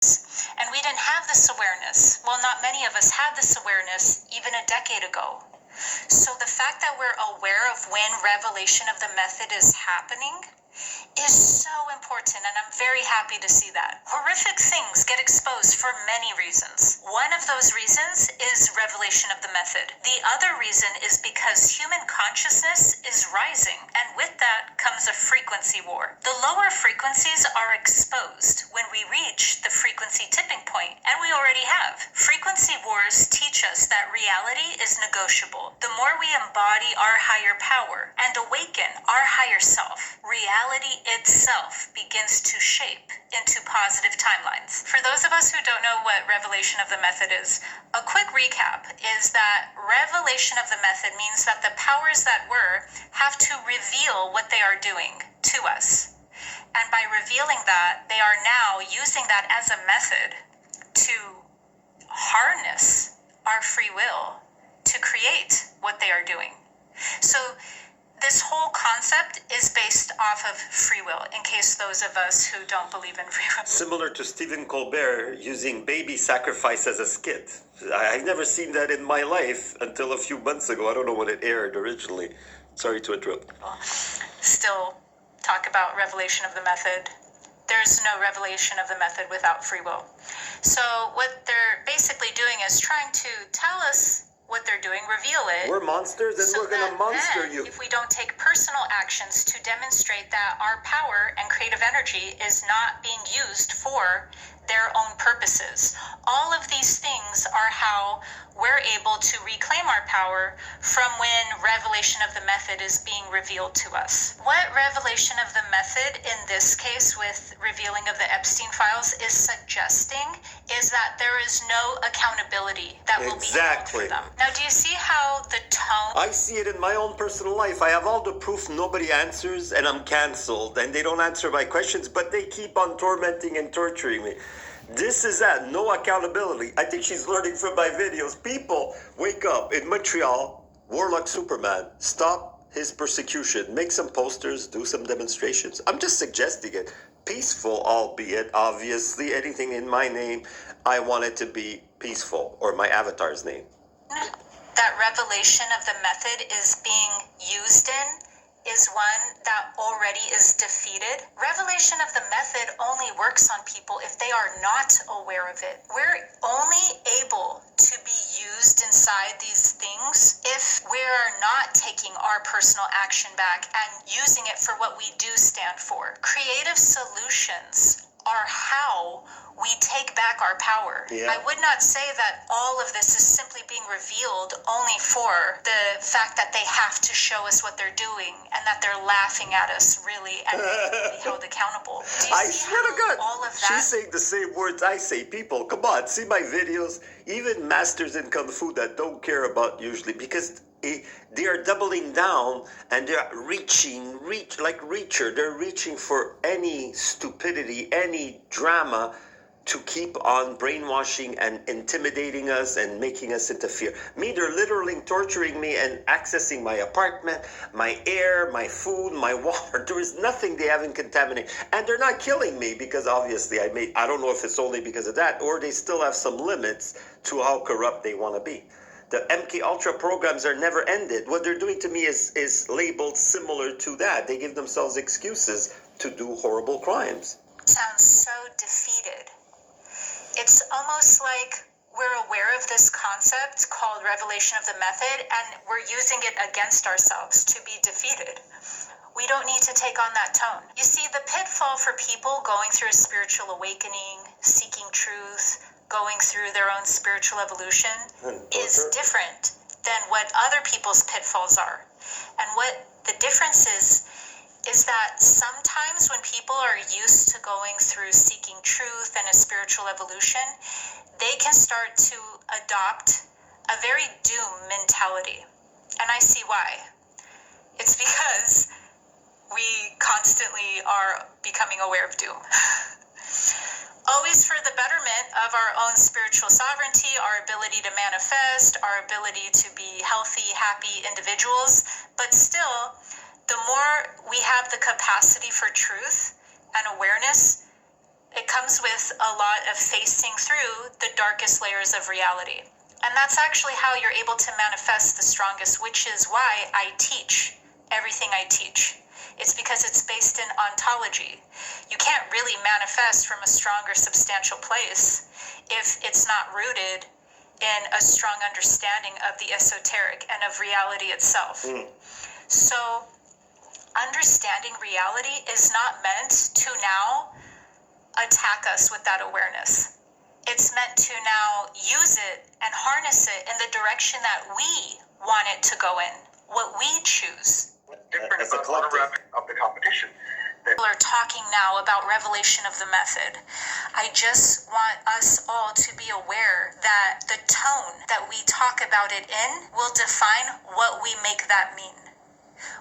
And we didn't have this awareness. Well, not many of us had this awareness even a decade ago. So the fact that we're aware of when revelation of the method is happening is so important, and I'm very happy to see that. Horrific things get exposed for many reasons. One of those reasons is revelation of the method. The other reason is because human consciousness is rising, and with that comes a frequency war. The lower frequencies are exposed when we reach the frequency tipping point, and we already have. Frequency wars teach us that reality is negotiable. The more we embody our higher power and awaken our higher self, reality itself begins to shape into positive timelines. For those of us who don't know what revelation of the method is, a quick recap is that revelation of the method means that the powers that were have to reveal what they are doing to us. And by revealing that, they are now using that as a method to harness our free will to create what they are doing. So this whole concept is based off of free will, in case those of us who don't believe in free will. Similar to Stephen Colbert using baby sacrifice as a skit. I've never seen that in my life until a few months ago. I don't know when it aired originally. Sorry to interrupt. Still talk about revelation of the method. There's no revelation of the method without free will. So what they're basically doing is trying to tell us what they're doing, reveal it. We're monsters and we're going to monster you. If we don't take personal actions to demonstrate that our power and creative energy is not being used for their own purposes. All of these things are how we're able to reclaim our power from when revelation of the method is being revealed to us. What revelation of the method in this case with revealing of the Epstein files is suggesting is that there is no accountability that will be held for them. Now, do you see how the tone... I see it in my own personal life. I have all the proof, nobody answers, and I'm canceled, and they don't answer my questions, but they keep on tormenting and torturing me. This is that, no accountability. I think she's learning from my videos. People, wake up. In Montreal, Warlock Superman, stop his persecution. Make some posters, do some demonstrations. I'm just suggesting it. Peaceful, albeit, obviously, anything in my name, I want it to be peaceful, or my avatar's name. That revelation of the method is being used in is one that already is defeated. Revelation of the method only works on people if they are not aware of it. We're only able to be used inside these things if we're not taking our personal action back and using it for what we do stand for. Creative solutions are how we take back our power. Yeah. I would not say that all of this is simply being revealed only for the fact that they have to show us what they're doing and that they're laughing at us, really, and be held accountable. Do you see swear to God, all of that? She's saying the same words I say. People, come on, see my videos. Even masters in Kung Fu that don't care about usually, because they are doubling down and they're like Reacher. They're reaching for any stupidity, any drama to keep on brainwashing and intimidating us and making us interfere. Me, they're literally torturing me and accessing my apartment, my air, my food, my water. There is nothing they haven't contaminated. And they're not killing me because obviously I don't know if it's only because of that or they still have some limits to how corrupt they want to be. The MK Ultra programs are never ended. What they're doing to me is labeled similar to that. They give themselves excuses to do horrible crimes. Sounds so defeated. It's almost like we're aware of this concept called revelation of the method and we're using it against ourselves to be defeated. We don't need to take on that tone. You see, the pitfall for people going through a spiritual awakening, seeking truth, going through their own spiritual evolution is different than what other people's pitfalls are. And what the difference is that sometimes when people are used to going through seeking truth and a spiritual evolution, they can start to adopt a very doom mentality. And I see why. It's because we constantly are becoming aware of doom. Always for the betterment of our own spiritual sovereignty, our ability to manifest, our ability to be healthy, happy individuals. But still, the more we have the capacity for truth and awareness, It comes with a lot of facing through the darkest layers of reality. And that's actually how you're able to manifest the strongest, which is why I teach everything I teach. It's because it's based in ontology. You can't really manifest from a stronger, substantial place if it's not rooted in a strong understanding of the esoteric and of reality itself. So, understanding reality is not meant to now attack us with that awareness. It's meant to now use it and harness it in the direction that we want it to go in, what we choose. Different about the of the competition. People are talking now about revelation of the method. I just want us all to be aware that the tone that we talk about it in will define what we make that mean.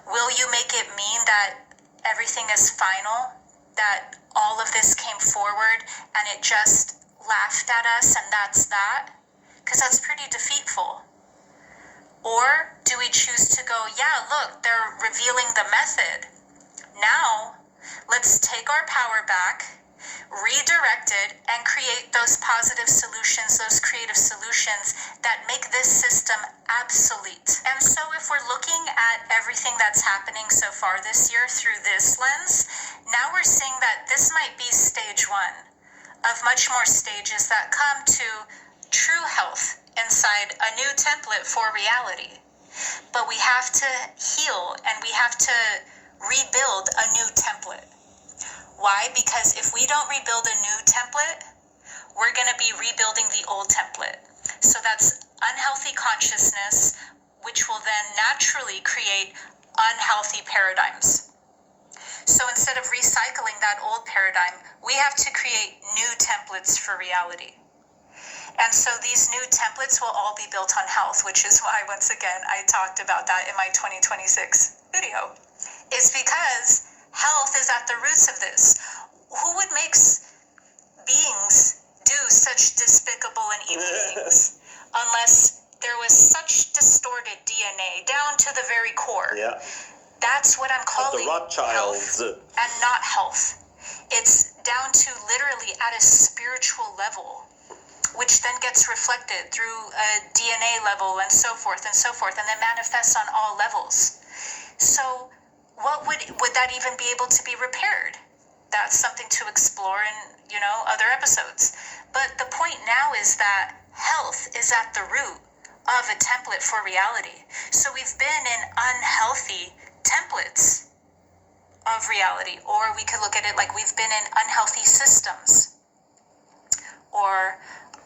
Will you make it mean that everything is final, that all of this came forward and it just laughed at us and that's that? Because that's pretty defeatful. Or do we choose to go, yeah, look, they're revealing the method. Now, let's take our power back, redirect it, and create those positive solutions, those creative solutions that make this system obsolete. And so if we're looking at everything that's happening so far this year through this lens, now we're seeing that this might be stage one of much more stages that come to true health inside a new template for reality. But we have to heal and we have to rebuild a new template. Why? Because if we don't rebuild a new template, we're going to be rebuilding the old template. So that's unhealthy consciousness, which will then naturally create unhealthy paradigms. So instead of recycling that old paradigm, we have to create new templates for reality. And so these new templates will all be built on health, which is why, once again, I talked about that in my 2026 video. It's because health is at the roots of this. Who would make beings do such despicable and evil things unless there was such distorted DNA down to the very core? Yeah. That's what I'm calling the Rothschilds. health and not health. It's down to literally at a spiritual level, which then gets reflected through a DNA level and so forth, and then manifests on all levels. So what would that even be able to be repaired? That's something to explore in, other episodes. But the point now is that health is at the root of a template for reality. So we've been in unhealthy templates of reality, or we could look at it like we've been in unhealthy systems or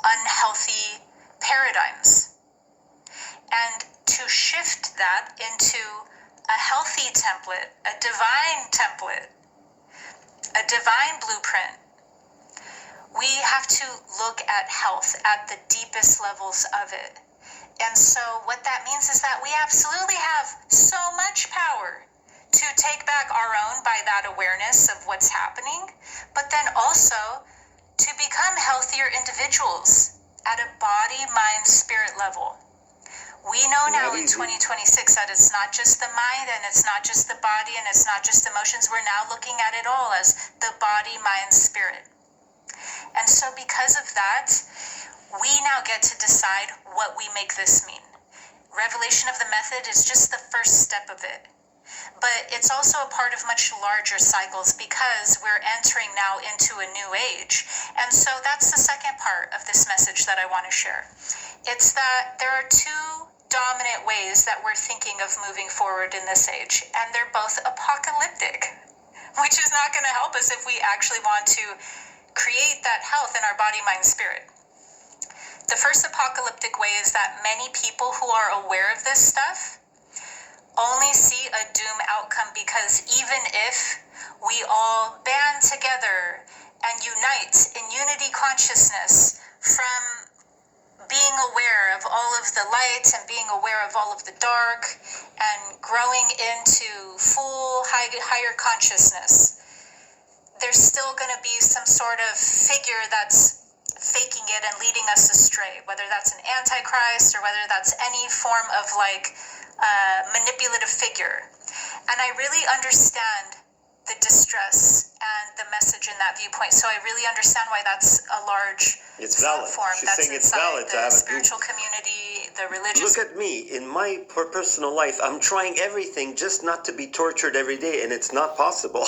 unhealthy paradigms. And to shift that into a healthy template, a divine template, a divine blueprint, we have to look at health at the deepest levels of it. And so what that means is that we absolutely have so much power to take back our own by that awareness of what's happening, but then also to become healthier individuals at a body, mind, spirit level. We know now in 2026 that it's not just the mind and it's not just the body and it's not just emotions. We're now looking at it all as the body, mind, spirit. And so because of that, we now get to decide what we make this mean. Revelation of the method is just the first step of it. But it's also a part of much larger cycles because we're entering now into a new age. And so that's the second part of this message that I want to share. It's that there are two dominant ways that we're thinking of moving forward in this age, and they're both apocalyptic, which is not going to help us if we actually want to create that health in our body, mind, spirit. The first apocalyptic way is that many people who are aware of this stuff only see a doom outcome because even if we all band together and unite in unity consciousness from being aware of all of the light and being aware of all of the dark and growing into full higher consciousness, there's still going to be some sort of figure that's faking it and leading us astray, whether that's an antichrist or whether that's any form of manipulative figure. And I really understand the distress and the message in that viewpoint. So I really understand why that's a large It's valid. platform. She's That's saying it's inside valid to the have a spiritual community, the religious. Look at me. In my personal life, I'm trying everything just not to be tortured every day, and it's not possible.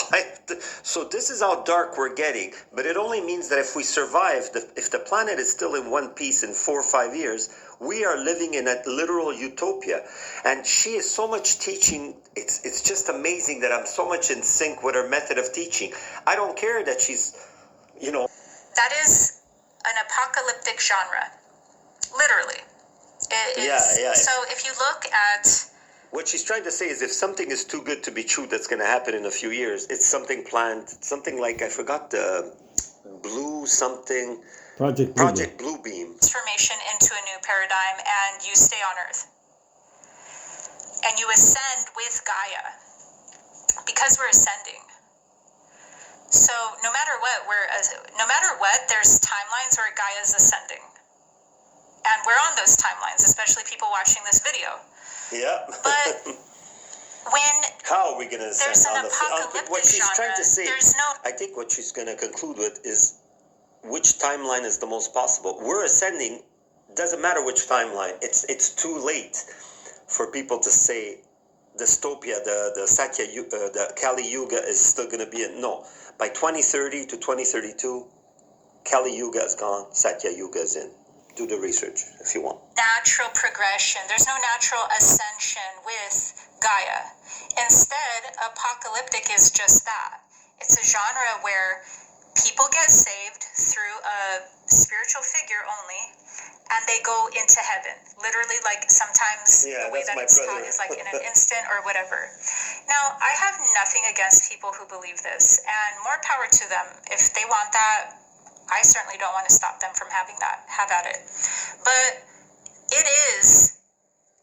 So this is how dark we're getting. But it only means that if we survive, if the planet is still in one piece in 4 or 5 years, we are living in a literal utopia. And she is so much teaching. It's just amazing that I'm so much in sync with her method of teaching. I don't care that she's, That is an apocalyptic genre. Literally. It is. Yeah. So if you look at... What she's trying to say is if something is too good to be true that's going to happen in a few years, it's something planned, something like, I forgot the blue something. Project Bluebeam. Transformation into a new paradigm, and you stay on Earth. And you ascend with Gaia. Because we're ascending. So no matter what, there's timelines where Gaia's ascending. And we're on those timelines, especially people watching this video. Yeah. But how are we going to ascend there's an on apocalyptic what she's genre, trying to say, there's I think what she's going to conclude with is which timeline is the most possible. We're ascending, doesn't matter which timeline. It's too late for people to say dystopia, the Satya, the Kali Yuga is still going to be no. By 2030 to 2032, Kali Yuga is gone, Satya Yuga is in. Do the research if you want. Natural progression. There's no natural ascension with Gaia. Instead, apocalyptic is just that. It's a genre where people get saved through a spiritual figure only, and they go into heaven. Literally, like sometimes the way that it's taught is like in an instant or whatever. Now, I have nothing against people who believe this, and more power to them. If they want that, I certainly don't want to stop them from having that. Have at it. But it is,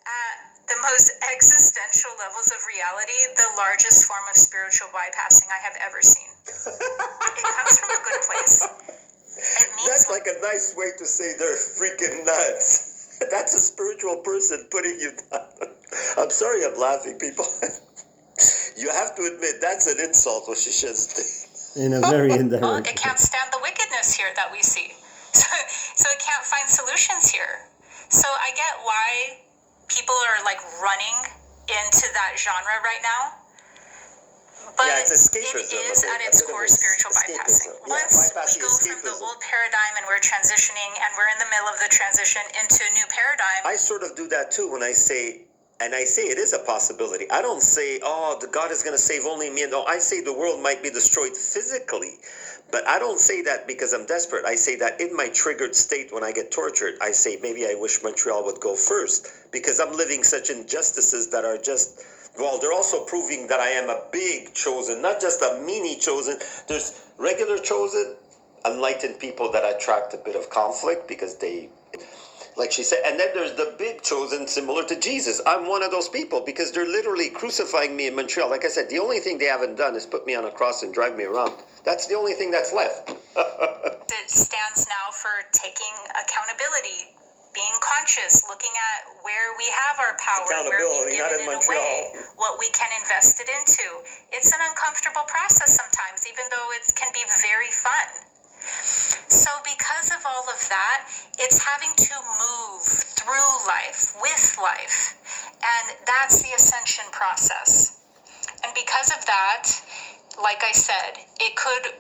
at the most existential levels of reality, the largest form of spiritual bypassing I have ever seen. It comes from a good place. It means That's like a nice way to say they're freaking nuts. That's a spiritual person putting you down. I'm sorry I'm laughing, people. You have to admit, that's an insult, what she says. In a very indirect well, it can't stand the wickedness here that we see. So it can't find solutions here. So I get why people are like running into that genre right now. But yeah, it's escapism. It is at its core spiritual bypassing. Once we go from the old paradigm and we're transitioning and we're in the middle of the transition into a new paradigm. I sort of do that too when I say, and I say it is a possibility. I don't say, oh, the God is going to save only me. No, I say the world might be destroyed physically. But I don't say that because I'm desperate. I say that in my triggered state when I get tortured, I say maybe I wish Montreal would go first because I'm living such injustices that are just, well, they're also proving that I am a big chosen, not just a mini chosen. There's regular chosen, enlightened people that attract a bit of conflict because they, like she said, and then there's the big chosen similar to Jesus. I'm one of those people because they're literally crucifying me in Montreal. Like I said, the only thing they haven't done is put me on a cross and drive me around. That's the only thing that's left. It stands now for taking accountability, being conscious, looking at where we have our power, where we've given it away, what we can invest it into. It's an uncomfortable process sometimes, even though it can be very fun. So because of all of that, it's having to move through life, with life, and that's the ascension process. And because of that, like I said, it could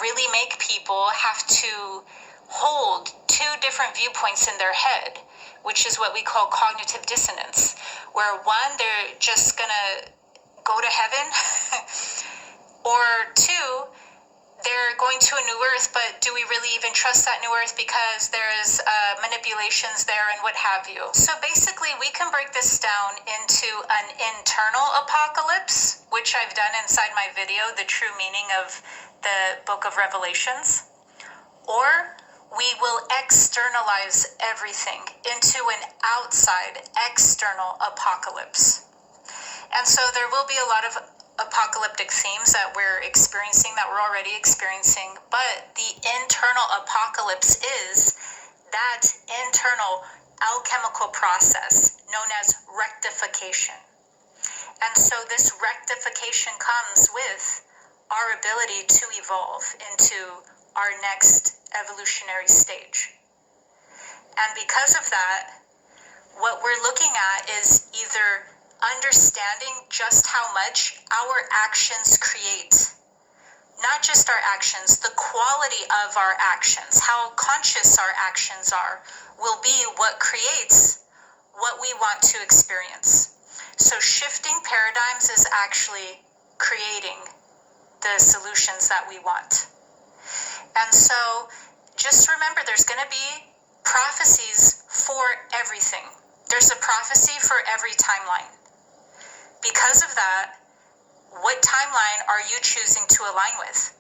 really make people have to hold two different viewpoints in their head, which is what we call cognitive dissonance, where one, they're just gonna go to heaven, or two, they're going to a new earth, but do we really even trust that new earth because there's manipulations there and what have you? So basically, we can break this down into an internal apocalypse, which I've done inside my video, the true meaning of the book of Revelations, or we will externalize everything into an outside, external apocalypse. And so there will be a lot of apocalyptic themes that we're experiencing, that we're already experiencing, but the internal apocalypse is that internal alchemical process known as rectification. And so this rectification comes with our ability to evolve into our next evolutionary stage. And because of that, what we're looking at is either understanding just how much our actions create, not just our actions, the quality of our actions, how conscious our actions are, will be what creates what we want to experience. So shifting paradigms is actually creating the solutions that we want. And so just remember, there's going to be prophecies for everything. There's a prophecy for every timeline. Because of that, what timeline are you choosing to align with?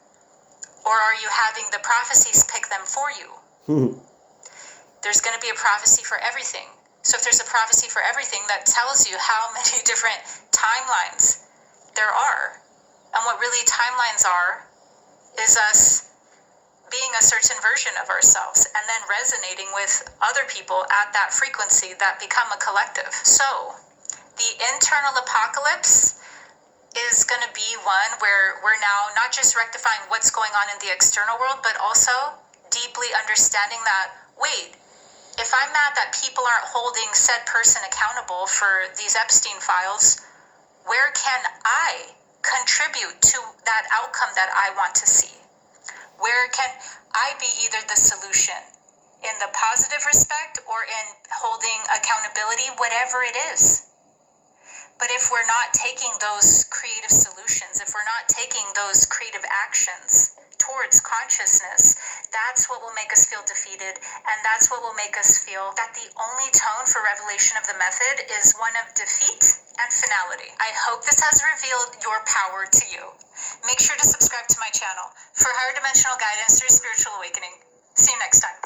Or are you having the prophecies pick them for you? There's going to be a prophecy for everything. So if there's a prophecy for everything, that tells you how many different timelines there are. And what really timelines are is us being a certain version of ourselves and then resonating with other people at that frequency that become a collective. So the internal apocalypse is going to be one where we're now not just rectifying what's going on in the external world, but also deeply understanding that, wait, if I'm mad that people aren't holding said person accountable for these Epstein files, where can I contribute to that outcome that I want to see? Where can I be either the solution in the positive respect or in holding accountability, whatever it is? But if we're not taking those creative solutions, if we're not taking those creative actions towards consciousness, that's what will make us feel defeated, and that's what will make us feel that the only tone for revelation of the method is one of defeat and finality. I hope this has revealed your power to you. Make sure to subscribe to my channel for higher dimensional guidance through spiritual awakening. See you next time.